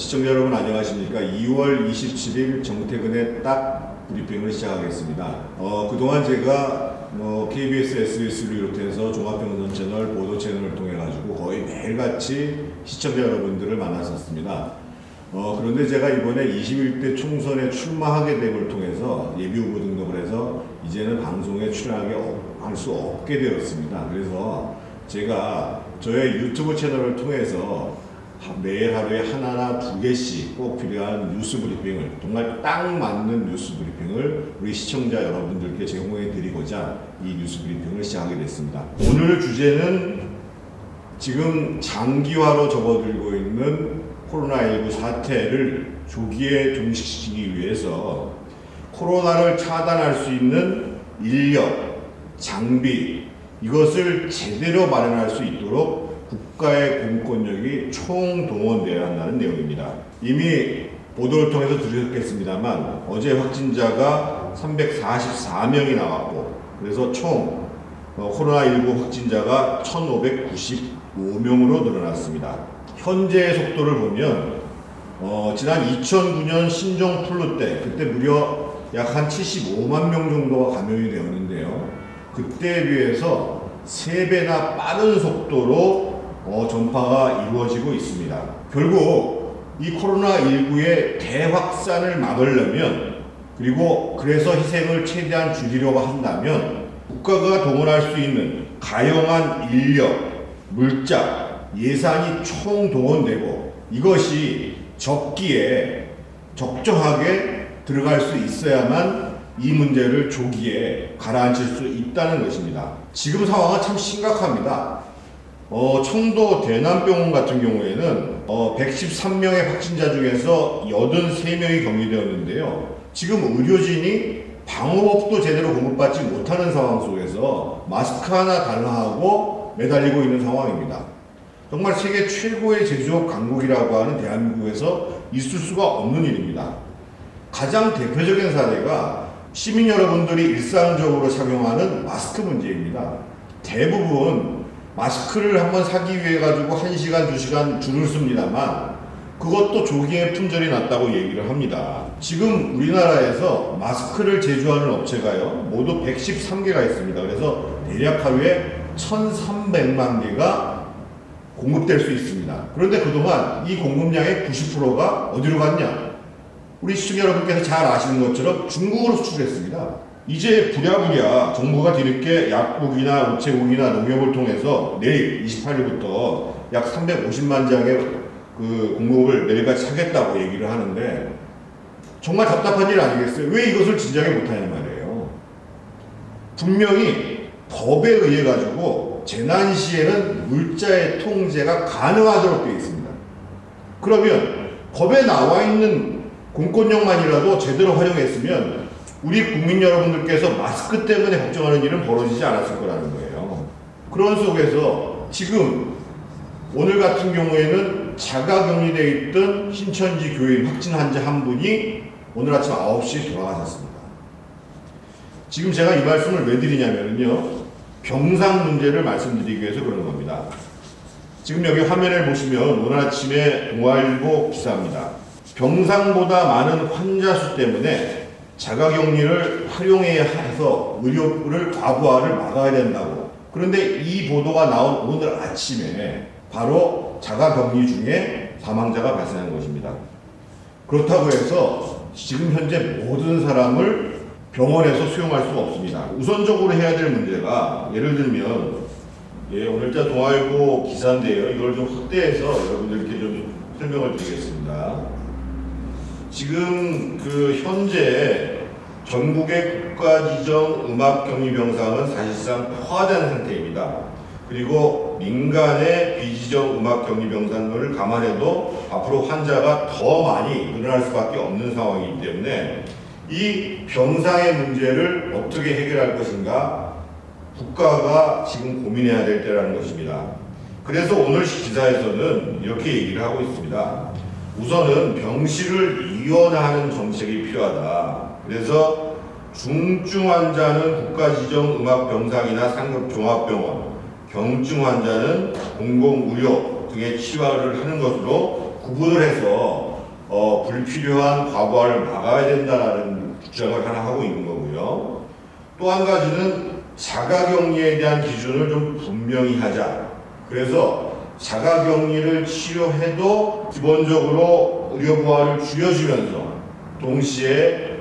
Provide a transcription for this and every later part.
시청자 여러분 안녕하십니까. 2월 27일 정태근의 딱 브리핑을 시작하겠습니다. 그동안 제가 KBS, SBS를 비롯해서 종합병선 채널, 보도 채널을 통해 가지고 거의 매일같이 시청자 여러분들을 만났었습니다. 그런데 제가 이번에 21대 총선에 출마하게 됨을 통해서 예비 후보 등록을 해서 이제는 방송에 출연하게 할 수 없게 되었습니다. 그래서 제가 저의 유튜브 채널을 통해서 매일 하루에 하나나 두 개씩 꼭 필요한 뉴스 브리핑을, 정말 딱 맞는 뉴스 브리핑을 우리 시청자 여러분들께 제공해 드리고자 이 뉴스 브리핑을 시작하게 됐습니다. 오늘 주제는 지금 장기화로 접어들고 있는 코로나19 사태를 조기에 종식시키기 위해서 코로나를 차단할 수 있는 인력, 장비, 이것을 제대로 마련할 수 있도록 국가의 공권력이 총동원되어야 한다는 내용입니다. 이미 보도를 통해서 들으셨겠습니다만 어제 확진자가 344명이 나왔고, 그래서 총 코로나19 확진자가 1595명으로 늘어났습니다. 현재의 속도를 보면 지난 2009년 신종플루 때 그때 무려 약 한 75만 명 정도가 감염이 되었는데요. 그때에 비해서 3배나 빠른 속도로 전파가 이루어지고 있습니다. 결국 이 코로나19의 대확산을 막으려면, 그리고 그래서 희생을 최대한 줄이려고 한다면 국가가 동원할 수 있는 가용한 인력, 물자, 예산이 총동원되고 이것이 적기에 적정하게 들어갈 수 있어야만 이 문제를 조기에 가라앉힐 수 있다는 것입니다. 지금 상황은 참 심각합니다. 청도 대남병원 같은 경우에는 113명의 확진자 중에서 83명이 격리되었는데요. 지금 의료진이 방호복도 제대로 공급받지 못하는 상황 속에서 마스크 하나 달라 하고 매달리고 있는 상황입니다. 정말 세계 최고의 제조업 강국이라고 하는 대한민국에서 있을 수가 없는 일입니다. 가장 대표적인 사례가 시민 여러분들이 일상적으로 착용하는 마스크 문제입니다. 대부분 마스크를 한번 사기 위해 가지고 1시간, 2시간 줄을 씁니다만 그것도 조기에 품절이 났다고 얘기를 합니다. 지금 우리나라에서 마스크를 제조하는 업체가요, 모두 113개가 있습니다. 그래서 대략 하루에 1,300만 개가 공급될 수 있습니다. 그런데 그동안 이 공급량의 90%가 어디로 갔냐? 우리 시청자 여러분께서 잘 아시는 것처럼 중국으로 수출했습니다. 이제 부랴부랴 정부가 뒤늦게 약국이나 우체국이나 농협을 통해서 내일 28일부터 약 350만 장의 공급을 매일같이 하겠다고 얘기를 하는데 정말 답답한 일 아니겠어요? 왜 이것을 진작에 못하냐 말이에요. 분명히 법에 의해 가지고 재난 시에는 물자의 통제가 가능하도록 되어 있습니다. 그러면 법에 나와 있는 공권력만이라도 제대로 활용했으면 우리 국민 여러분들께서 마스크 때문에 걱정하는 일은 벌어지지 않았을 거라는 거예요. 그런 속에서 지금 오늘 같은 경우에는 자가격리되어 있던 신천지 교인 확진 환자 한 분이 오늘 아침 9시에 돌아가셨습니다. 지금 제가 이 말씀을 왜 드리냐면요, 병상 문제를 말씀드리기 위해서 그런 겁니다. 지금 여기 화면을 보시면 오늘 아침에 동아일보 기사입니다. 병상보다 많은 환자 수 때문에 자가격리를 활용해야 해서 의료를 과부하를 막아야 된다고. 그런데 이 보도가 나온 오늘 아침에 바로 자가격리 중에 사망자가 발생한 것입니다. 그렇다고 해서 지금 현재 모든 사람을 병원에서 수용할 수가 없습니다. 우선적으로 해야 될 문제가, 예를 들면 오늘자 동아일보 기사인데요, 이걸 좀 확대해서 여러분들께 좀 설명을 드리겠습니다. 지금 현재 전국의 국가지정 음압격리병상은 사실상 포화된 상태입니다. 그리고 민간의 비지정 음압격리병상을 감안해도 앞으로 환자가 더 많이 늘어날 수밖에 없는 상황이기 때문에 이 병상의 문제를 어떻게 해결할 것인가 국가가 지금 고민해야 될 때라는 것입니다. 그래서 오늘 기사에서는 이렇게 얘기를 하고 있습니다. 우선은 병실을 이원하는 정책이 필요하다. 그래서 중증 환자는 국가지정 음압병상이나 상급 종합병원, 경증 환자는 공공의료 등의 치료를 하는 것으로 구분을 해서 불필요한 과부하를 막아야 된다라는 주장을 하나 하고 있는 거고요. 또 한 가지는 자가격리에 대한 기준을 좀 분명히 하자. 그래서 자가격리를 치료해도 기본적으로 의료부하를 줄여주면서 동시에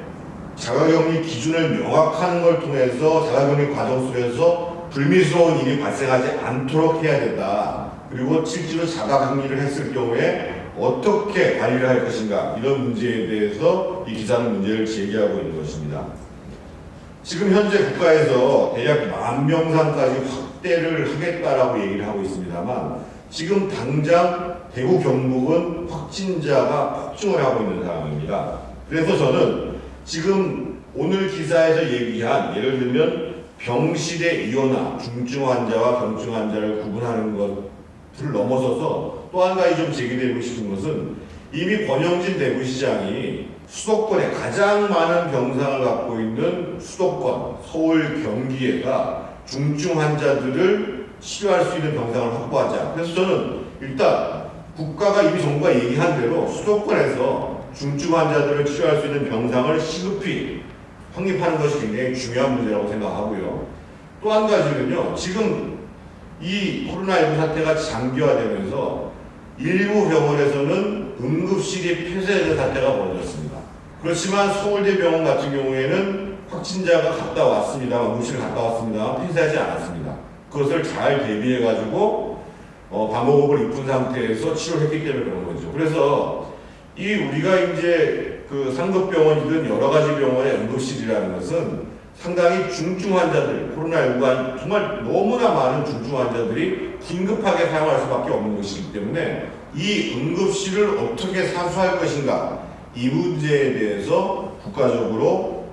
자가격리 기준을 명확한 걸 통해서 자가격리 과정 속에서 불미스러운 일이 발생하지 않도록 해야 된다. 그리고 실제로 자가격리를 했을 경우에 어떻게 관리를 할 것인가, 이런 문제에 대해서 이 기사는 문제를 제기하고 있는 것입니다. 지금 현재 국가에서 대략 10,000명상까지 확대를 하겠다라고 얘기를 하고 있습니다만, 지금 당장 대구 경북은 확진자가 폭증을 하고 있는 상황입니다. 그래서 저는 지금 오늘 기사에서 얘기한, 예를 들면 병실의 이온화, 중증 환자와 경증 환자를 구분하는 것을 넘어서서 또 한 가지 좀 제기되고 싶은 것은, 이미 권영진 대구시장이 수도권에 가장 많은 병상을 갖고 있는 수도권, 서울, 경기에가 중증 환자들을 치료할 수 있는 병상을 확보하자. 그래서 저는 일단 국가가, 이미 정부가 얘기한 대로 수도권에서 중증 환자들을 치료할 수 있는 병상을 시급히 확립하는 것이 굉장히 중요한 문제라고 생각하고요. 또 한 가지는요, 지금 이 코로나19 사태가 장기화되면서 일부 병원에서는 응급실이 폐쇄되는 사태가 벌어졌습니다. 그렇지만 서울대병원 같은 경우에는 확진자가 갔다 왔습니다. 응급실 갔다 왔습니다. 폐쇄하지 않았습니다. 그것을 잘 대비해가지고 방호복을 입은 상태에서 치료했기 때문에 그런 거죠. 그래서 이 우리가 이제 그 상급병원이든 여러 가지 병원의 응급실이라는 것은 상당히 중증 환자들, 코로나19가 정말 너무나 많은 중증 환자들이 긴급하게 사용할 수밖에 없는 것이기 때문에 이 응급실을 어떻게 사수할 것인가, 이 문제에 대해서 국가적으로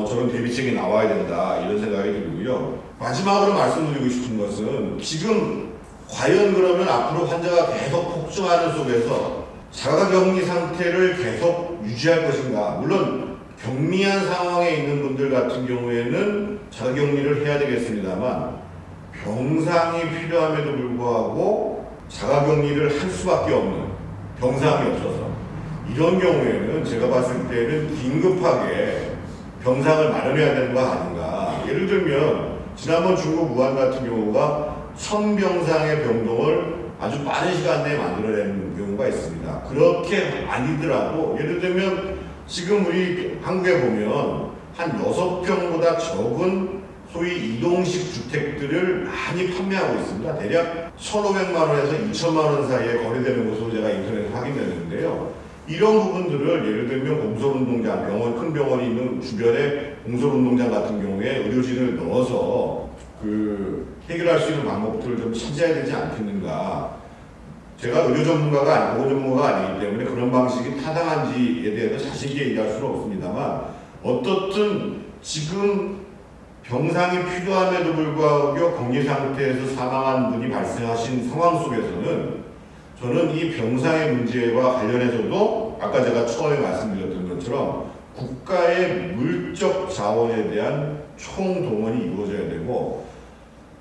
저런 대비책이 나와야 된다, 이런 생각이 들고요. 마지막으로 말씀드리고 싶은 것은, 지금 과연 그러면 앞으로 환자가 계속 폭증하는 속에서 자가격리 상태를 계속 유지할 것인가. 물론 격리한 상황에 있는 분들 같은 경우에는 자가격리를 해야 되겠습니다만, 병상이 필요함에도 불구하고 자가격리를 할 수밖에 없는, 병상이 없어서, 이런 경우에는 제가 봤을 때는 긴급하게 병상을 마련해야 되는 거 아닌가. 예를 들면 지난번 중국 우한 같은 경우가 1000병상의 병동을 아주 빠른 시간 내에 만들어내는 경우가 있습니다. 그렇게 아니더라도 예를 들면 지금 우리 한국에 보면 한 6평보다 적은 소위 이동식 주택들을 많이 판매하고 있습니다. 대략 1,500만 원에서 2,000만 원 사이에 거래되는 것으로 제가 인터넷에 확인했는데요. 이런 부분들을 예를 들면 공설운동장, 병원, 큰 병원이 있는 주변에 공설운동장 같은 경우에 의료진을 넣어서 해결할 수 있는 방법들을 좀 찾아야 되지 않겠는가. 제가 의료 전문가가 아니고 보건 전문가가 아니기 때문에 그런 방식이 타당한지에 대해서 자신있게 얘기할 수는 없습니다만, 어떻든 지금 병상이 필요함에도 불구하고 격리 상태에서 사망한 분이 발생하신 상황 속에서는 저는 이 병상의 문제와 관련해서도 아까 제가 처음에 말씀드렸던 것처럼 국가의 물적 자원에 대한 총동원이 이루어져야 되고,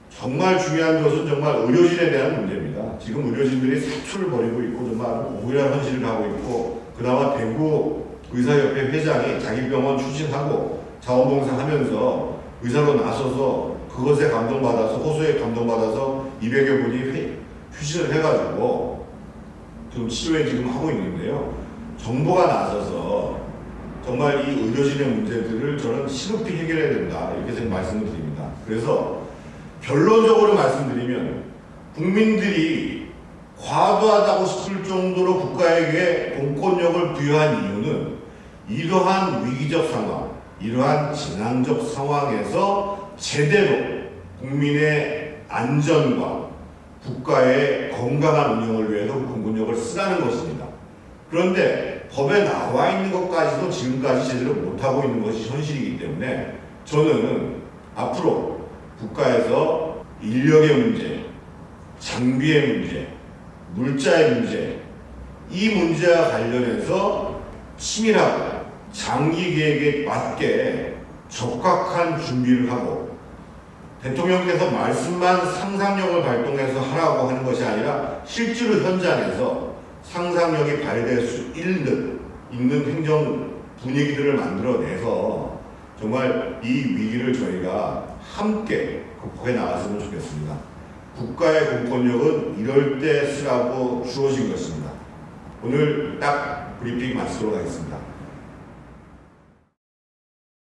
정말 중요한 것은 정말 의료진에 대한 문제입니다. 지금 의료진들이 사투를 벌이고 있고 정말 억울한 현실을 하고 있고, 그나마 대구 의사협회 회장이 자기 병원 추진하고 자원봉사하면서 의사로 나서서 그것에 감동받아서, 호소에 감동받아서 200여 분이 휴진을 해가지고 지금 치료에 지금 하고 있는데요. 정부가 나서서 정말 이 의료진의 문제들을 저는 시급히 해결해야 된다, 이렇게 말씀을 드립니다. 그래서 결론적으로 말씀드리면, 국민들이 과도하다고 싶을 정도로 국가에게 공권력을 부여한 이유는 이러한 위기적 상황, 이러한 재난적 상황에서 제대로 국민의 안전과 국가의 건강한 운영을 위해서 공권력을 쓰라는 것입니다. 그런데 법에 나와 있는 것까지도 지금까지 제대로 못하고 있는 것이 현실이기 때문에 저는 앞으로 국가에서 인력의 문제, 장비의 문제, 물자의 문제, 이 문제와 관련해서 치밀하고 장기 계획에 맞게 적확한 준비를 하고, 대통령께서 말씀만 상상력을 발동해서 하라고 하는 것이 아니라 실제로 현장에서 상상력이 발휘될 수 있는 행정 분위기들을 만들어내서 정말 이 위기를 저희가 함께 극복해 나갔으면 좋겠습니다. 국가의 공권력은 이럴 때 쓰라고 주어진 것입니다. 오늘 딱 브리핑 마치도록 하겠습니다.